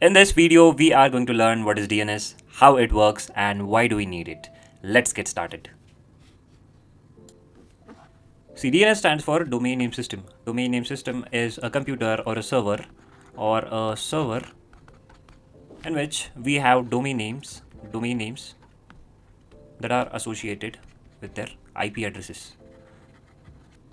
In this video, we are going to learn what is DNS, how it works, and why do we need it. Let's get started. See, DNS stands for Domain Name System. Domain Name System is a computer or a server in which we have domain names that are associated with their IP addresses.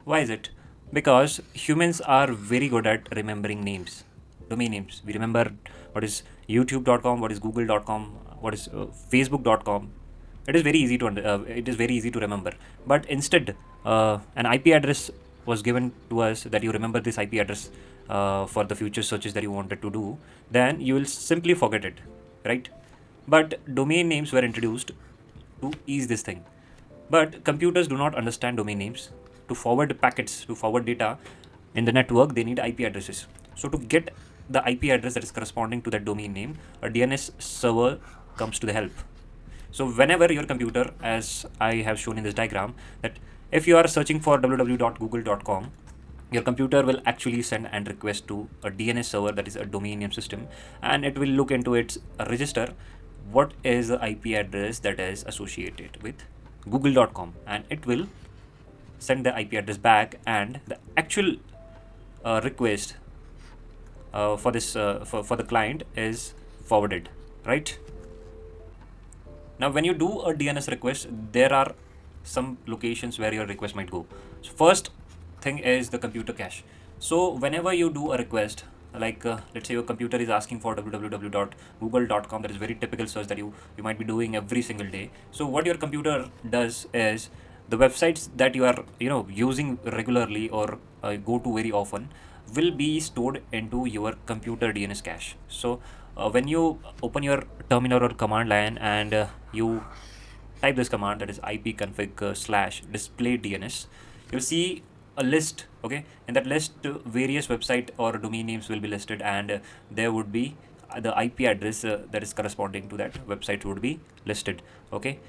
Why is it? Because humans are very good at remembering names, domain names. We remember what is youtube.com, what is google.com, what is facebook.com. It is very easy to remember. But instead, an IP address was given to us that you remember this IP address for the future searches that you wanted to do, then you will simply forget it, right? But domain names were introduced to ease this thing. But computers do not understand domain names. To forward packets, to forward data in the network, they need IP addresses. So to get the IP address that is corresponding to that domain name, a DNS server comes to the help. So whenever your computer, as I have shown in this diagram, that if you are searching for www.google.com, your computer will actually send and request to a DNS server, that is a domain name system, and it will look into its register what is the IP address that is associated with google.com, and it will send the IP address back, and the actual request for the client is forwarded, right? Now when you do a DNS request, there are some locations where your request might go. So first thing is the computer cache. So whenever you do a request, like let's say your computer is asking for www.google.com, that is very typical search that you might be doing every single day. So what your computer does is the websites that you are using regularly or go to very often will be stored into your computer DNS cache. So when you open your terminal or command line and you type this command, that is ipconfig /display DNS, you'll see a list. Okay, in that list various website or domain names will be listed, and there would be the IP address that is corresponding to that website would be listed. Okay,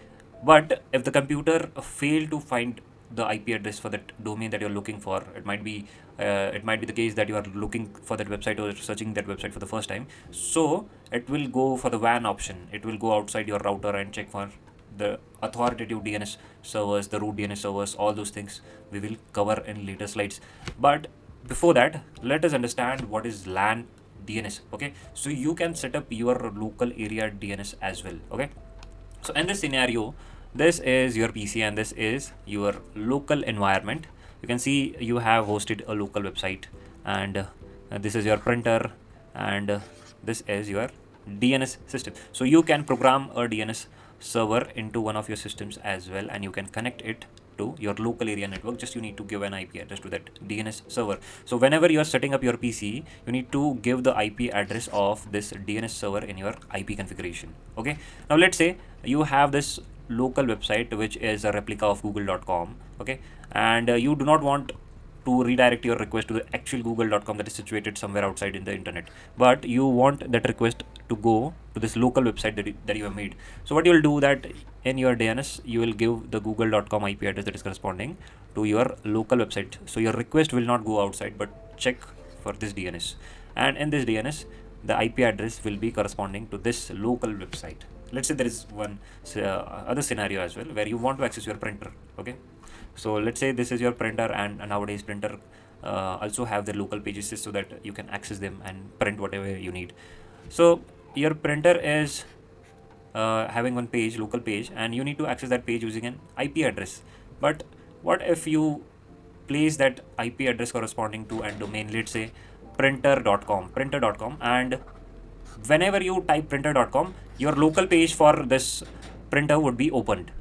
but if the computer fail to find the IP address for that domain that you're looking for, it might be the case that you are looking for that website or searching that website for the first time. So it will go for the WAN option. It will go outside your router and check for the authoritative DNS servers, the root DNS servers, all those things we will cover in later slides. But before that, let us understand what is LAN DNS. Okay, so you can set up your local area DNS as well. Okay, so in this scenario, this is your PC and this is your local environment. You can see you have hosted a local website, and this is your printer, and this is your DNS system. So you can program a DNS server into one of your systems as well, and you can connect it to your local area network. Just you need to give an IP address to that DNS server. So whenever you are setting up your PC, you need to give the IP address of this DNS server in your IP configuration. Okay, now let's say you have this local website which is a replica of google.com. Okay, and you do not want to redirect your request to the actual google.com that is situated somewhere outside in the internet, but you want that request to go to this local website that you have made. So what you will do that in your DNS, you will give the google.com IP address that is corresponding to your local website. So your request will not go outside, but check for this DNS, and in this DNS the IP address will be corresponding to this local website. Let's say there is one other scenario as well where you want to access your printer. Okay, so let's say this is your printer, and nowadays printer also have their local pages so that you can access them and print whatever you need. So your printer is having one page, local page, and you need to access that page using an IP address. But what if you place that IP address corresponding to a domain, let's say printer.com, and whenever you type printer.com, your local page for this printer would be opened.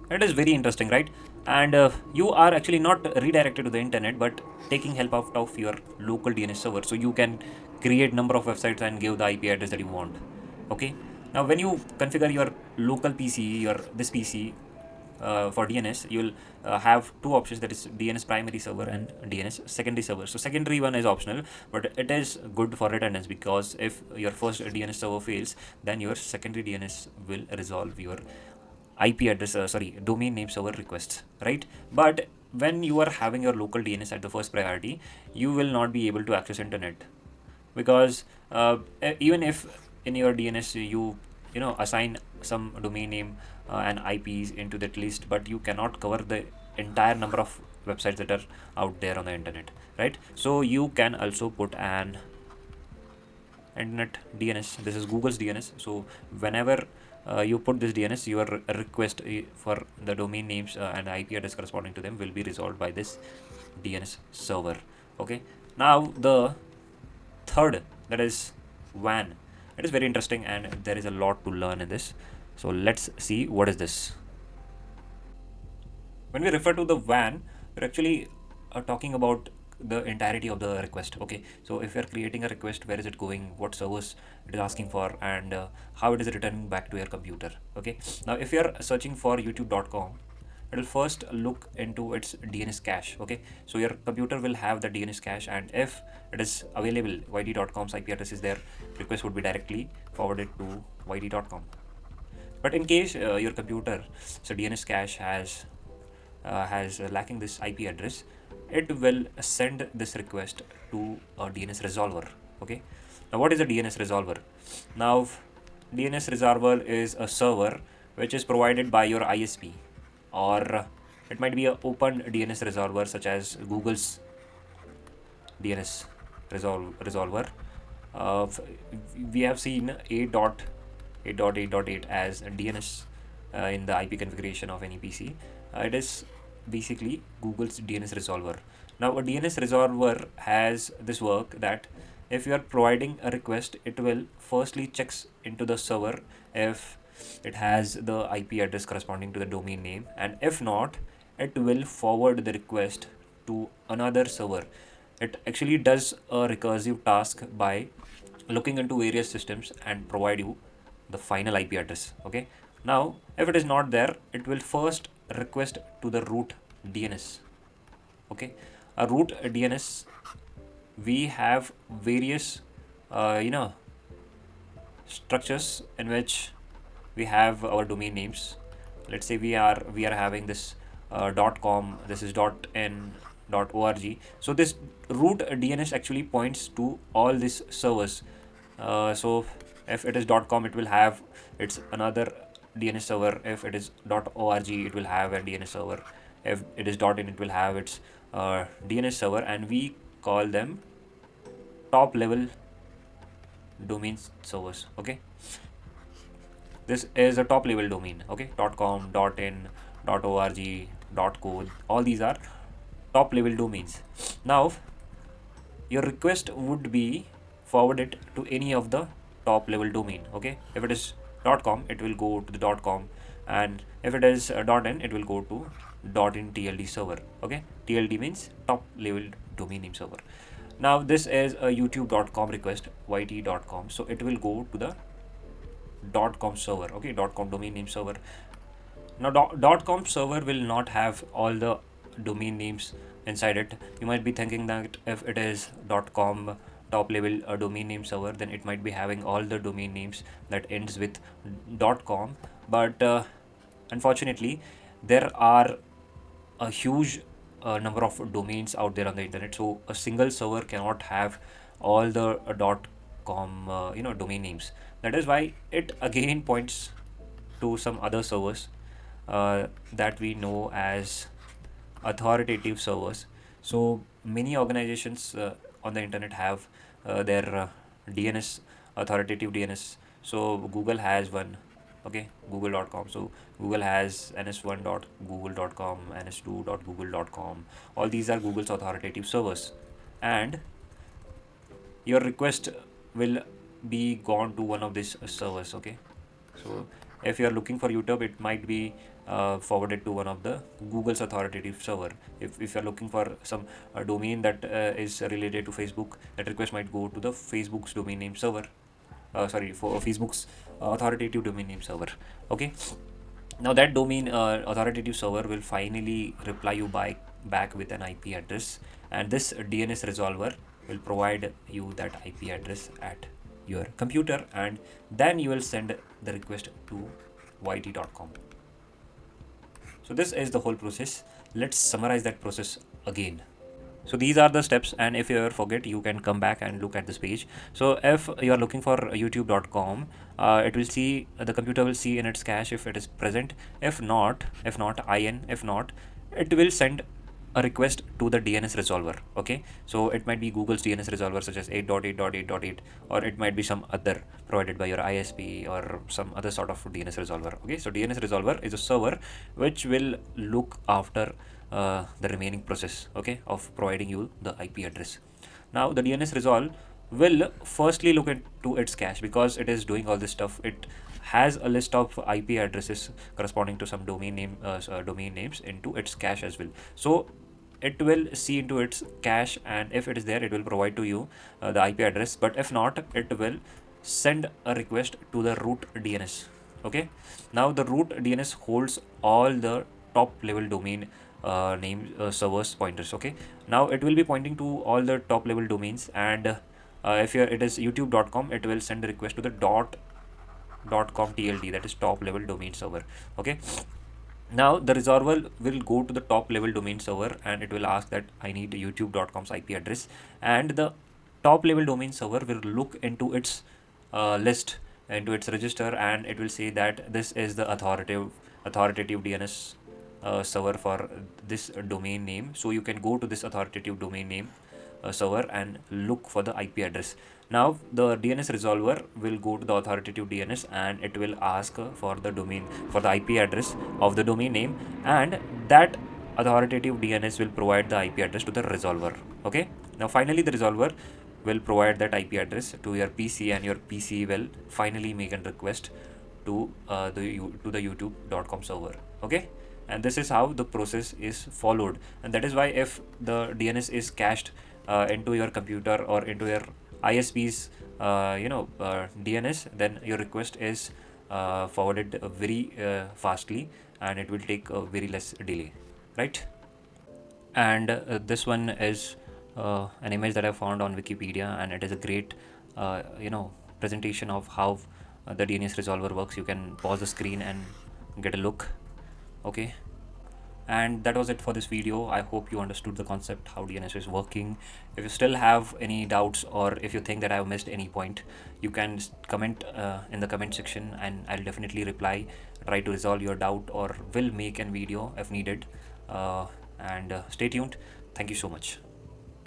It is very interesting, right? And you are actually not redirected to the internet, but taking help out of your local DNS server. So you can create number of websites and give the IP address that you want. Okay, now when you configure your local PC, this PC for DNS, you'll have two options, that is DNS primary server and DNS secondary server. So secondary one is optional, but it is good for redundancy, because if your first DNS server fails, then your secondary DNS will resolve your IP address, domain name server requests, right? But when you are having your local DNS at the first priority, you will not be able to access internet, because even if in your DNS you know assign some domain name and IPs into that list, but you cannot cover the entire number of websites that are out there on the internet, right? So you can also put an internet DNS. This is Google's DNS. So whenever you put this DNS, your request for the domain names and IP address corresponding to them will be resolved by this DNS server. Okay. Now the third, that is WAN. It is very interesting and there is a lot to learn in this. So let's see what is this. When we refer to the WAN, we're actually talking about the entirety of the request. Okay, so if you're creating a request, where is it going, what servers it is asking for, and how it is returning back to your computer. Okay, now if you're searching for youtube.com, it will first look into its DNS cache. Okay, so your computer will have the DNS cache, and if it is available, yt.com's IP address is there, request would be directly forwarded to yt.com. But in case your computer, so DNS cache has lacking this IP address, it will send this request to a DNS resolver. Okay, now what is a DNS resolver? Now DNS resolver is a server which is provided by your ISP, or it might be an open DNS resolver such as Google's DNS resolver. We have seen 8.8.8.8 as DNS in the IP configuration of any PC. It is basically Google's DNS resolver. Now a DNS resolver has this work that if you are providing a request, it will firstly checks into the server if it has the IP address corresponding to the domain name, and if not, it will forward the request to another server. It actually does a recursive task by looking into various systems and provide you the final IP address. Okay, now if it is not there, it will first request to the root DNS. Okay, a root DNS, we have various structures in which we have our domain names. Let's say we are having this .com, this is .n, .org. So this root DNS actually points to all these servers. So if it is .com, it will have its another DNS server. If it is .org, it will have a DNS server. If it is .in, it will have its DNS server, and we call them top level domain servers. Okay, this is a top level domain. Okay, .com, .in, .org, .co, all these are top level domains. Now your request would be forwarded to any of the top level domain. Okay, if it is .com, it will go to the .com, and if it is .in, it will go to .in TLD server. Okay, TLD means top level domain name server. Now this is a youtube.com request, yt.com, so it will go to the .com server. Okay, .com domain name server. Now .com server will not have all the domain names inside it. You might be thinking that if it is .com top level domain name server, then it might be having all the domain names that ends with .com, but unfortunately there are a huge number of domains out there on the internet, so a single server cannot have all the .com domain names. That is why it again points to some other servers that we know as authoritative servers. So many organizations on the internet have their DNS, authoritative DNS. So Google has one. Okay, google.com. So Google has ns1.google.com, ns2.google.com. All these are Google's authoritative servers, and your request will be gone to one of these servers. Okay, so if you are looking for YouTube, it might be forwarded to one of the Google's authoritative server. If you are looking for some domain that is related to Facebook, that request might go to the Facebook's domain name server. For Facebook's authoritative domain name server. Okay, now that domain authoritative server will finally reply you back with an IP address, and this DNS resolver will provide you that IP address at your computer, and then you will send the request to yt.com. So this is the whole process. Let's summarize that process again. So these are the steps, and if you ever forget, you can come back and look at this page. So if you are looking for youtube.com, it will see, the computer will see in its cache if it is present. If not, it will send a request to the DNS resolver. Okay, so it might be Google's DNS resolver such as 8.8.8.8, or it might be some other provided by your ISP or some other sort of DNS resolver. Okay, so DNS resolver is a server which will look after the remaining process, okay, of providing you the IP address. Now the DNS resolve will firstly look into its cache, because it is doing all this stuff. It has a list of IP addresses corresponding to some domain names into its cache as well. So it will see into its cache, and if it is there, it will provide to you the IP address. But if not, it will send a request to the root DNS. Okay, now the root DNS holds all the top level domain name servers pointers. Okay, now it will be pointing to all the top level domains, and if it is youtube.com, it will send a request to the .com TLD, that is top level domain server. Okay, now the resolver will go to the top level domain server, and it will ask that I need youtube.com's IP address, and the top level domain server will look into its list, into its register, and it will say that this is the authoritative DNS server for this domain name. So you can go to this authoritative domain name server and look for the IP address. Now the DNS resolver will go to the authoritative DNS, and it will ask for the domain, for the IP address of the domain name, and that authoritative DNS will provide the IP address to the resolver. Okay, now finally the resolver will provide that IP address to your PC, and your PC will finally make a request to the youtube.com server. Okay, and this is how the process is followed, and that is why if the DNS is cached into your computer or into your ISP's DNS, then your request is forwarded very fastly, and it will take very less delay, right? And this one is an image that I found on Wikipedia, and it is a great presentation of how the DNS resolver works. You can pause the screen and get a look. Okay, and that was it for this video. I hope you understood the concept, how DNS is working. If you still have any doubts, or if you think that I have missed any point, you can comment in the comment section, and I'll definitely reply, try to resolve your doubt, or will make a video if needed. And stay tuned. Thank you so much.